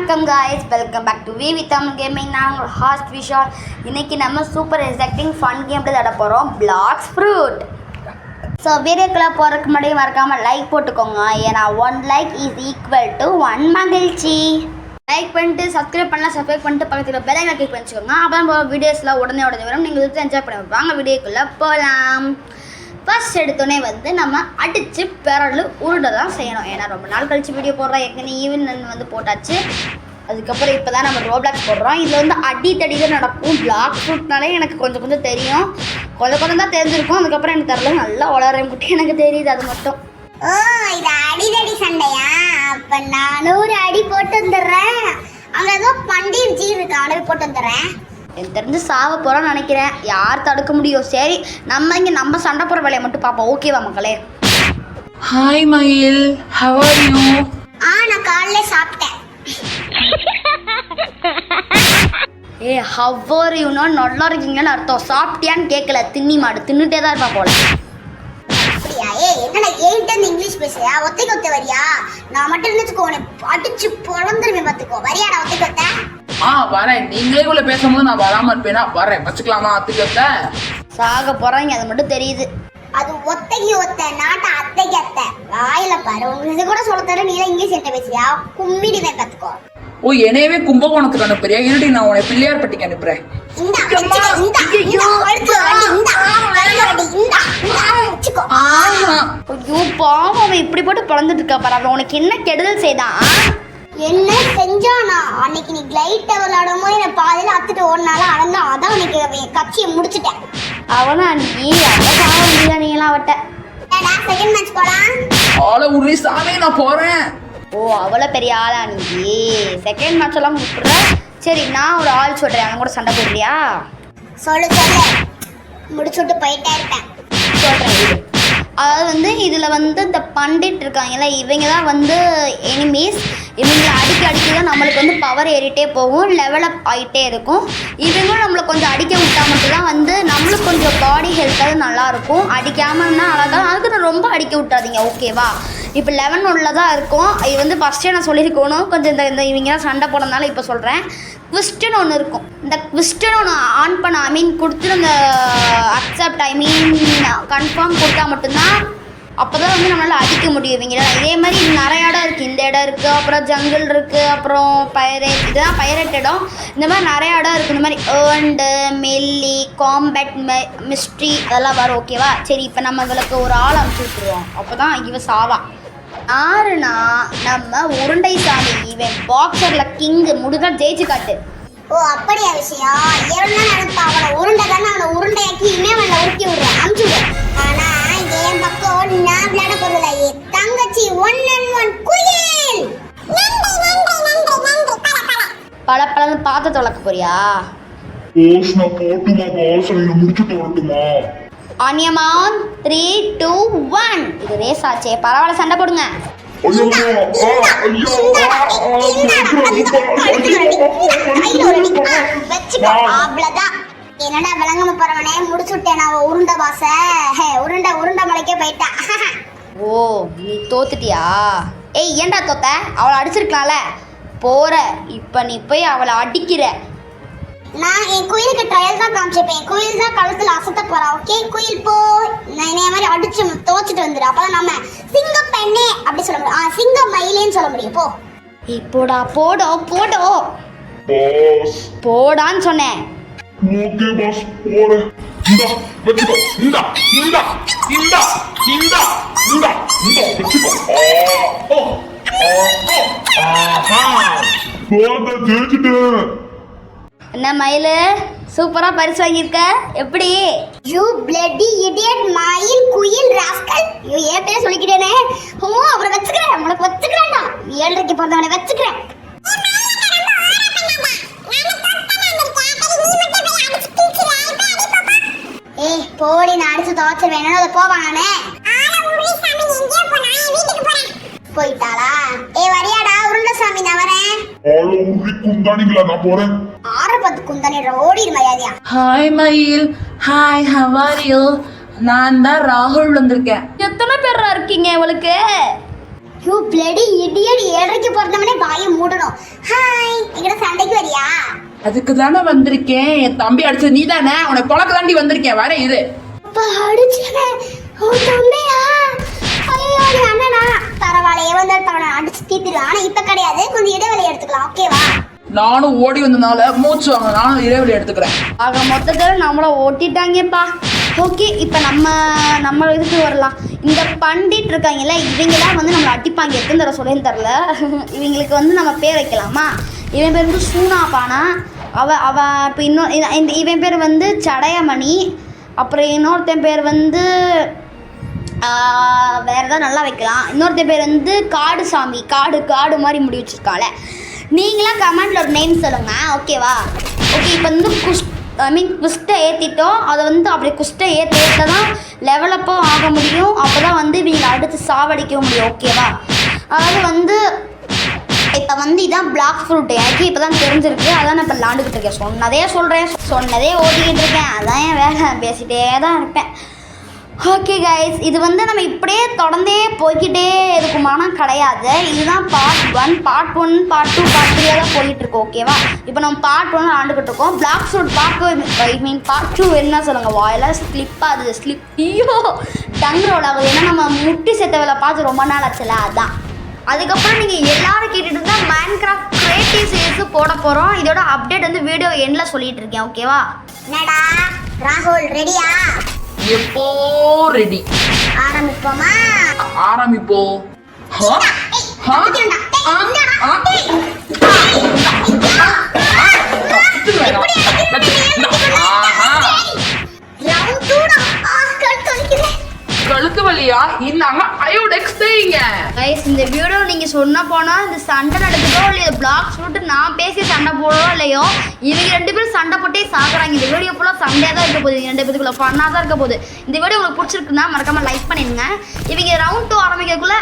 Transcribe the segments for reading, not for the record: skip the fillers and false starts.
வணக்கம் guys, welcome back to VV Tamil Gaming. நான் உங்கள் ஹாஸ்ட் விஷால். இன்னைக்கு நம்ம சூப்பர் எக்ஸைட்டிங் ஃபன் கேம் விளையாட போகிறோம், பிளாக்ஸ் ஃப்ரூட். ஸோ வீடியோக்குள்ளே போகிறதுக்கு முன்னாடி மறக்காமல் லைக் போட்டுக்கோங்க. ஏன்னா 1 லைக் இஸ் ஈக்குவல் டு 1 மகிழ்ச்சி. லைக் பண்ணிட்டு சப்ஸ்கிரைப் பண்ணிட்டு பக்கத்தில் பெல் ஐகானை கிளிக் பண்ணிக்கோங்க. அப்போ வீடியோஸில் உடனே வரும். நீங்கள் என்ஜாய் பண்ணுவோம். வாங்க வீடியோக்குள்ளே போகலாம். ஃபர்ஸ்ட் எடுத்தோடனே நம்ம அடித்து பெரல் உருண்டை தான் செய்யணும். ஏன்னா ரொம்ப நாள் கழிச்சு வீடியோ போடுறோம். ஏற்கனவே ஈவன் போட்டாச்சு. அதுக்கப்புறம் இப்போ தான் நம்ம ரோப்ளாக்ஸ் போடுறோம். இதில் அடித்தடி தான் நடக்கும். பிளாக் ஃப்ரூட்னாலே எனக்கு கொஞ்சம் தெரியும். கொஞ்சம் தான் தெரிஞ்சிருக்கும். அதுக்கப்புறம் எனக்கு தெரியல, நல்லா வளரும் குட்டி எனக்கு தெரியுது அது மட்டும். ஓ, இது அடிதடி சண்டையா? அப்போ நானும் ஒரு அடி போட்டு வந்துடுறேன். அங்கே ஏதோ பண்டிகை இருக்கு, அவனை போட்டு வந்துடுறேன். எனக்கு தெரிஞ்சு சாவ போகிறோன்னு நினைக்கிறேன். யார் தடுக்க முடியும்? சரி, நம்ம சண்டை போகிற வேலையை மட்டும் பார்ப்போம். ஓகேவா மக்களே? ஹாய் மயில், how are you? நான் காலையில சாப்பிட்டேன். how are you னா நல்லா இருக்கீங்கன்னு அர்த்தம். சாப்பிட்டியான்னு கேட்கல, தின்னி மாடு தின்னுட்டே தான் இருப்பா போல. அப்படியா? என்னடா என்கிட்ட இங்கிலீஷ் பேசுறியா? ஒத்தைக்கு வரியா? நான் மட்டும் இருந்துச்சுக்கோ, உனக்கு அடிச்சு பொழந்துருமே பார்த்துக்கோ. வரியாடா ஒத்தைக்கு? வரேன். நீங்களே இவ்வளோ பேசும்போது நான் வராமல் இருப்பேனா? வரேன், வச்சுக்கலாமா? அத்துக்கத்த சாக போகிறாங்க, அது மட்டும் தெரியுது. அது ஒத்தைக்கு நாட்ட அத்தைக்கு அத்தை. வாயில பாரு, உங்களுக்கு கூட சொல்ல தர. நீ தான் இங்கிலீஷ் என்கிட்ட பேசுறியா? கும்மிடிதான் பார்த்துக்கோ. ஓ, என்னையவே கும்பகோணத்துக்கு அனுப்புறியா? இருடி, நான் உன்னை பிள்ளையார்பட்டிக்கு அனுப்புறேன். ஐயோ பாவம், அவன் இப்படி போட்டு பிறந்துட்டு இருக்கா பாரு. அவன் உனக்கு என்ன கெடுதல் செய்தான்? என்ன செஞ்சானா? அன்னைக்கு நீ கிளைட் விளையாடும் போது என்ன பாதையில அத்துட்டு ஓடினால அழகா, அதான் உனக்கு கட்சியை முடிச்சுட்டேன். அவனா நீ நீங்களாம் அவட்ட செகண்ட் மேட்ச் போலாம். ஆள உருளி சாமி, நான் போறேன். ஓ, அவ்வளோ பெரிய ஆளா நீ? செகண்ட் மேட்ச் எல்லாம் கூப்பிடுற. சரி, நான் ஒரு ஆள் சொல்றேன், அவன் கூட சண்டை போடுறியா? சொல்லு, முடிச்சுட்டு போயிட்டே இருப்பேன். சொல்றேன். அதாவது இதில் இந்த பண்டிட் இருக்காங்கல்ல, இவங்க தான் எனிமீஸ். இவங்களை அடிக்க தான் நம்மளுக்கு பவர் ஏறிட்டே போகும், லெவலப் ஆகிட்டே இருக்கும். இவங்களும் நம்மளை கொஞ்சம் அடிக்க விட்டா மட்டும்தான் நம்மளுக்கு கொஞ்சம் பாடி ஹெல்த்தாவது நல்லாயிருக்கும். அடிக்காமல்னா அழகாக, அதுக்கு ரொம்ப அடிக்க விட்டாதீங்க, ஓகேவா? இப்போ 11 உள்ள தான் இருக்கும். இது ஃபஸ்ட்டே நான் சொல்லியிருக்கணும். கொஞ்சம் இந்த இவங்கெல்லாம் சண்டை போனதுனால இப்போ சொல்கிறேன். குவிஸ்டன் ஒன்று இருக்கும். இந்த குவிஸ்டன் ஒன்று ஆன் பண்ண கொடுத்துட்டு அந்த அக்செப்ட் கன்ஃபார்ம் கொடுத்தா மட்டும்தான் அப்போ தான் நம்மளால் அடிக்க முடியும் இவங்கள. இதே மாதிரி நிறைய இடம் இருக்குது. இந்த இடம் இருக்குது, அப்புறம் ஜங்கிள் இருக்குது, அப்புறம் பைரேட், இதுதான் பைரேட் இடம். இந்த மாதிரி நிறைய இடம் இருக்குது. இந்த மாதிரி ஏர்ண்டு, மெல்லி, காம்பேட், மிஸ்ட்ரி அதெல்லாம் வரும், ஓகேவா? சரி, இப்போ நம்ம இவளுக்கு ஒரு ஆள் அனுப்பிச்சி விட்டுருவோம். அப்போ தான் இவ சாவா. யாருன்னா நம்ம உருண்டை சாமி. இவன் பாக்ஸரில் கிங்கு. முடிஞ்சா ஜெயிச்சு காட்டு. ஓ, அப்படியா விஷயம்? எவ்வளோ நினைப்பா? அவனை உருண்டை தானே, அவனை உருண்டையாக்கி இனிமே அவனை உருட்டி விடுறேன், அமுச்சு விடுறேன். ஆனா என் பக்கம் நான் விளையாட போறதில்ல. என் தங்கச்சி 1-on-1 குயில். பல பார்த்து தொலைக்க போறியா? ஆனியமான் 3, 2, 1. இது ரேஸ் ஆச்சே, பரவாயில்ல, சண்டை போடுங்க. அவ்வளவுதான். என்னடா விளங்காம போறவனே, முடிச்சு விட்டேன் நான் உருண்டை பாச. உருண்டை மலைக்கே போயிட்டா. ஓ, நீ தோத்துட்டியா? ஏய், ஏன்டா தோத்த? அவளை அடிச்சிருக்கலாம்ல. போற இப்ப நீ போய் அவளை அடிக்கிற. நான் என் குயிலுக்கு ட்ரையல் தான் காமிச்சிருப்பேன். குயில் தான் களத்துல அசத்த போறா. ஓகே குயில், போ. நான் இதே மாதிரி அடிச்சு தோச்சிட்டு வந்துடு. அப்பதான் நம்ம சிங்க பெண்ணே அப்படி சொல்ல முடியும். சிங்க மயிலேன்னு சொல்ல முடியும். போ. போடா போடான்னு சொன்னேன். ஓகே பாஸ், போறேன். வெச்சுக்கோ. இந்த வெச்சுக்கோ. ஜெயிச்சுட்டேன். என்ன மயிலு, சூப்பரா பரிசு வாங்கியிருக்க. எப்படி? யூ பிளட்டி இடியட் மயில் குயில் ராஸ்கல். யூ ஏற்கனவே சொல்லிக்கிட்டேனே. அப்புறம் வச்சுக்கிறேன், உங்களுக்கு வச்சுக்கிறேன்டா. 7:30 பிறந்தவனை வச்சுக்கிறேன். ஏய் போடி, நான் அடிச்சு தோச்சு வேணும். அதை போவானே போயிட்டாளா? வரியாடா உருண்டை சாமி, நான் வரேன். குந்தானிங்களா? நான் போறேன். 6-10 குந்தானி ஓடிடு மரியாதையா. ஹாய் மயில், ஹாய், how are you? நான் தான் ராகுல் வந்திருக்கேன். எத்தனை பேரா இருக்கீங்க உங்களுக்கு? யூ பிளடி இடியட் 7:30க்கு பிறந்தவனே வாயை மூடணும். ஹாய் எங்கட சண்டைக்கு வரியா? அதுக்கு தானே வந்திருக்கேன். என் தம்பி அடிச்சது நீ தானே, உன்னை பொழக்க தாண்டி வந்திருக்கேன். வர இது அப்பா அடிச்சேன். ஓ தம்பியா? ஐயோ நீ அண்ணனா? பரவாயில்ல வந்தால் அவனை அடிச்சு தீத்துரு. ஆனா இப்ப கிடையாது, கொஞ்சம் இடைவெளி எடுத்துக்கலாம். ஓகேவா? நானும் ஓடி வந்தனால மூச்சு வாங்க, நானும் இடைவெளி எடுத்துக்கிறேன். ஆக மொத்தத்தில் நம்மளை ஓட்டிட்டாங்கப்பா. ஓகே, இப்போ நம்ம இதுக்கு வரலாம். இந்த பண்டிட் இருக்காங்கல்ல, இவங்க தான் வந்து நம்மளை அடிப்பாங்க. எத்தனை தடவை சொல்லேன்னு தெரில. இவங்களுக்கு வந்து நம்ம பேர் வைக்கலாமா? இவன் பேர் வந்து சூனாபானா. அவ இப்போ இந்த இவன் பேர் வந்து சடையமணி. அப்புறம் இன்னொருத்தன் பேர் வந்து வேறு ஏதாவது நல்லா வைக்கலாம். இன்னொருத்தன் பேர் வந்து காடுசாமி. காடு மாதிரி முடி வச்சுருக்காள. நீங்களாம் கமெண்டில் ஒரு நேம் சொல்லுங்கள். ஓகேவா? ஓகே, இப்போ வந்து குஸ்ட்டை ஏற்றிட்டோம். அதை வந்து அப்படி குஸ்ட்டை ஏற்ற தான் லெவலப்பும் ஆக முடியும். அப்போ தான் வந்து இவங்களை அடுத்து சாவடிக்க முடியும். ஓகேவா? அதாவது வந்து இப்போ வந்து இதான் பிளாக் ஃப்ரூட். எனக்கு இப்போ தான் தெரிஞ்சிருக்கு. அதான் நான் இப்போ விளாண்டுக்கிட்டு இருக்கேன். சொன்னதே ஓட்டிக்கிட்டு இருக்கேன். அதான் என் வேலை, பேசிகிட்டே தான் இருப்பேன். ஓகே கைஸ், இது வந்து நம்ம இப்படியே தொடர்ந்தே போய்கிட்டே இருக்குமானா கிடையாது. இதுதான் பார்ட் 1, பார்ட் 2, பார்ட் 3 தான் போயிட்டுருக்கோம். ஓகேவா? இப்போ நம்ம பார்ட் 1 ஆண்டுக்கிட்டு இருக்கோம். பிளாக் ஃப்ரூட் பார்ட் 2 பார்ட் 2 என்ன சொல்லுங்கள்? வாயில் ஸ்லிப் ஐயோ டங் ரோல் ஆகுது. ஏன்னா நம்ம முட்டி செத்தவளை பார்த்து ரொம்ப நாள் ஆச்சுல, அதான். அதுக்கப்புறம் நீங்கள் எல்லாரும் கேட்டுட்டு இருந்தால் மைன்கிராஃப்ட் கிரியேட்டிவ் சீரிஸ் போட போகிறோம். இதோட அப்டேட் வந்து வீடியோ எண்டில் சொல்லிட்டு இருக்கேன். ஓகேவா? என்னடா ராகுல் ரெடியா? எப்போ ரெடி? ஆரம்பிப்போமா? ஆரம்பிப்போம். கழுத்து வலியா? இந்தாங்க அயோடெக்ஸ் தேய்ங்க. கைஸ், இந்த வீடியோ நீங்கள் சொன்ன போனால் இந்த சண்டை நடக்குதோ இல்லையோ, பிளாக் சொல்லிட்டு நான் பேசி சண்டை போடுறோம் இல்லையோ, இவங்க 2 பேரும் சண்டை போட்டே சாகுறாங்க. இந்த வீடியோ ஃபுல்லாக சண்டையாக தான் இருக்க போகுது. 2 பேருக்குள்ள ஃபன்னாக தான் இருக்க போகுது. இந்த வீடியோ உங்களுக்கு பிடிச்சிருக்குன்னா மறக்காமல் லைக் பண்ணிடுங்க. இவங்க ரவுண்ட் 2 ஆரம்பிக்கக்குள்ளே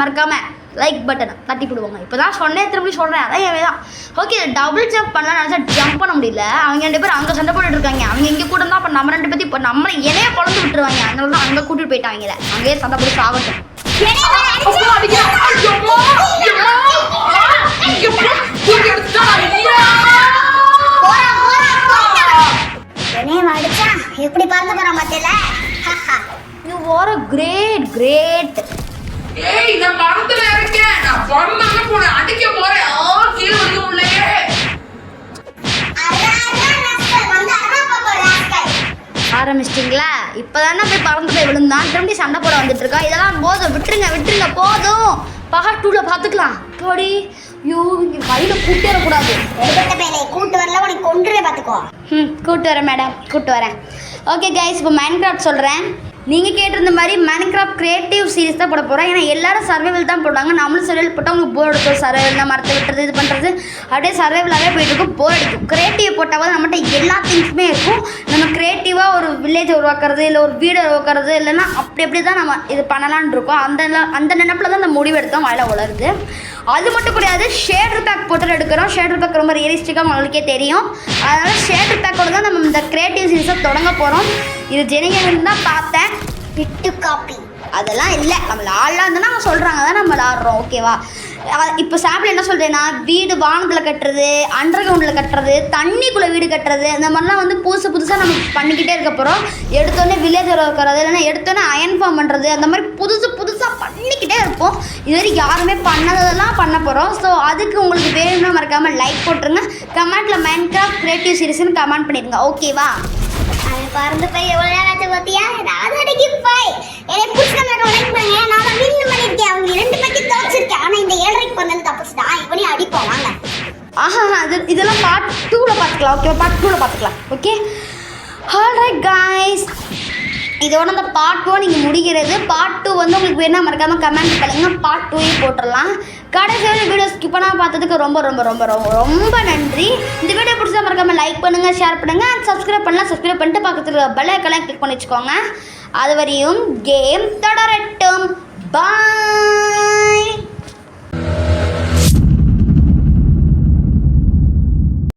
மறக்காமல் லைக் பட்டனை தட்டி போடுவாங்க. இப்போ தான் சொன்னேன், திரும்பி சொல்கிறேன். அதான் என் தான். ஓகே, டபுள் ஜம்ப் பண்ணலாம் நினச்சா ஜம்ப் பண்ண முடியல. அவங்க 2 பேரும் அங்கே சண்டை போட்டுட்டு இருக்காங்க. அவங்க இங்கே கூட தான். இப்போ நம்ம 2 பேர்த்தி இப்போ நம்மளை இணைய குழந்து விட்டுருவாங்க. அதனால தான் அங்கே கூட்டிட்டு போயிட்டாங்க. அங்கேயே சண்டை போட்டு சாகட்டும். எப்படி பறந்து போற மத்தியில? You are a great. ஏய், நான் மரத்துல இருக்கேன். நான் பொண்ணாக போறேன், அடிக்க போறேன். கீழே வந்து உள்ளே ஆரம்பிச்சிட்டிங்களா? இப்போ தானே போய் பறந்து போய் விழுந்தான். திரும்பி சண்டை போட வந்துட்டு இருக்கா. இதெல்லாம் போதும், விட்டுருங்க போதும். பார்ட் 2ல பார்த்துக்கலாம். போடி யூ கையில் கூட்டி வரக்கூடாது. கூட்டு வரல, உனக்கு கொண்டுவே பார்த்துக்கோ. கூட்டு வரேன் மேடம், கூட்டு வரேன். ஓகே கைஸ், இப்போ மைன்கிராஃப்ட் சொல்கிறேன். நீங்கள் கேட்டிருந்த மாதிரி மைன்கிராஃப்ட் கிரியேட்டிவ் சீரிஸ் தான் போட போகிறோம். ஏன்னா எல்லாரும் சர்வைவல் தான் போடுவாங்க. நம்மளும் சர்வைவல் போட்டால் உங்களுக்கு போர் அடிக்கும். சர்வைவல் இந்த மரத்தை விட்டுறது, இது பண்ணுறது, அப்படியே சர்வைவலாகவே போயிட்டுருக்கும். போர் அடிக்கும். கிரியேட்டிவ் போட்டால் நம்மகிட்ட எல்லா திங்ஸுமே இருக்கும். நம்ம கிரியேட்டிவாக ஒரு வில்லேஜ் உருவாக்குறது, இல்லை ஒரு வீடு உருவாக்குறது, இல்லைன்னா அப்படி தான் நம்ம இது பண்ணலான்னு இருக்கோம். அந்த நினைப்பில் தான் அந்த முடிவு எடுத்தோம். வாயில உளருது. அது மட்டும் கிடையாது, ஷேடர் பேக் போட்டு எடுக்கிறோம். ஷேடர் பேக் ரொம்ப ரியலிஸ்டிக்காக உங்களுக்கே தெரியும். அதனால் ஷேடர் பேக்கோடு தான் நம்ம இந்த கிரியேட்டிவ் சீரிஸை தொடங்க போகிறோம். இது ஜெனிகன் தான் பார்த்தேன். பிட்டு காப்பி அதெல்லாம் இல்லை. நம்ம ஆடலாம் இருந்தோன்னா அவங்க சொல்கிறாங்க தான் நம்ம ஆடுறோம். ஓகேவா? இப்போ சாம்பிள் என்ன சொல்கிறேன்னா, வீடு வானத்தில் கட்டுறது, அண்டர் கிரவுண்டில் கட்டுறது, தண்ணிக்குள்ளே வீடு கட்டுறது, இந்த மாதிரிலாம் வந்து புதுசாக நம்ம பண்ணிக்கிட்டே இருக்க போகிறோம். எடுத்தோடனே வில்லேஜ் உருவாக்குறது, இல்லைன்னா எடுத்தோடனே அயன் ஃபார்ம் பண்ணுறது, அந்த மாதிரி புதுசாக பண்ணிக்கிட்டே இருப்போம். இதுவரை யாருமே பண்ணதெல்லாம் பண்ண போகிறோம். ஸோ அதுக்கு உங்களுக்கு வேணும்னா மறக்காமல் லைக் போட்டுருங்க. கமெண்ட்டில் மைன்கிராஃப்ட் கிரியேட்டிவ் சீரிஸ்னு கமெண்ட் பண்ணிடுங்க. ஓகேவா? அவன் பறந்து போய் எவ்வளோ நேரம் ஆச்சு பார்த்தியா? நான் அடிக்கி போய் என்னை பிடிச்ச மட்டும் லைக் பண்ணுங்க. நான் வின் பண்ணியிருக்கேன். அவங்க 2 பேருக்கு தோச்சிருக்கேன். ஆனால் இந்த 7:30க்கு பண்ணது தப்புச்சுடா. இவனையும் அடிப்போம் வாங்க. இதெல்லாம் பார்ட் 2ல பார்த்துக்கலாம். ஓகேவா? பார்ட் 2ல பார்த்துக்கலாம். ஓகே, ஆல்ரைட் கைஸ், இதோட அந்த பார்ட் 1 நீங்கள் முடிகிறது. பார்ட் 2 வந்து உங்களுக்கு வேணால் மறக்காமல் கமெண்ட் பண்ணுங்க. பார்ட் 2 போட்டுடலாம். கடைசியாக வீடியோ ஸ்கிப் பண்ணாமல் பார்த்ததுக்கு ரொம்ப ரொம்ப ரொம்ப ரொம்ப ரொம்ப நன்றி. இந்த வீடியோ பிடிச்சா மறக்காமல் லைக் பண்ணுங்கள், ஷேர் பண்ணுங்கள், அண்ட் சப்ஸ்கிரைப் பண்ணலாம். சப்ஸ்கிரைப் பண்ணிட்டு பக்கத்தில் பெல் ஐகானை கிளிக் பண்ணி வச்சுக்கோங்க. அது வரையும் கேம் தொடரட்டும். பாய்.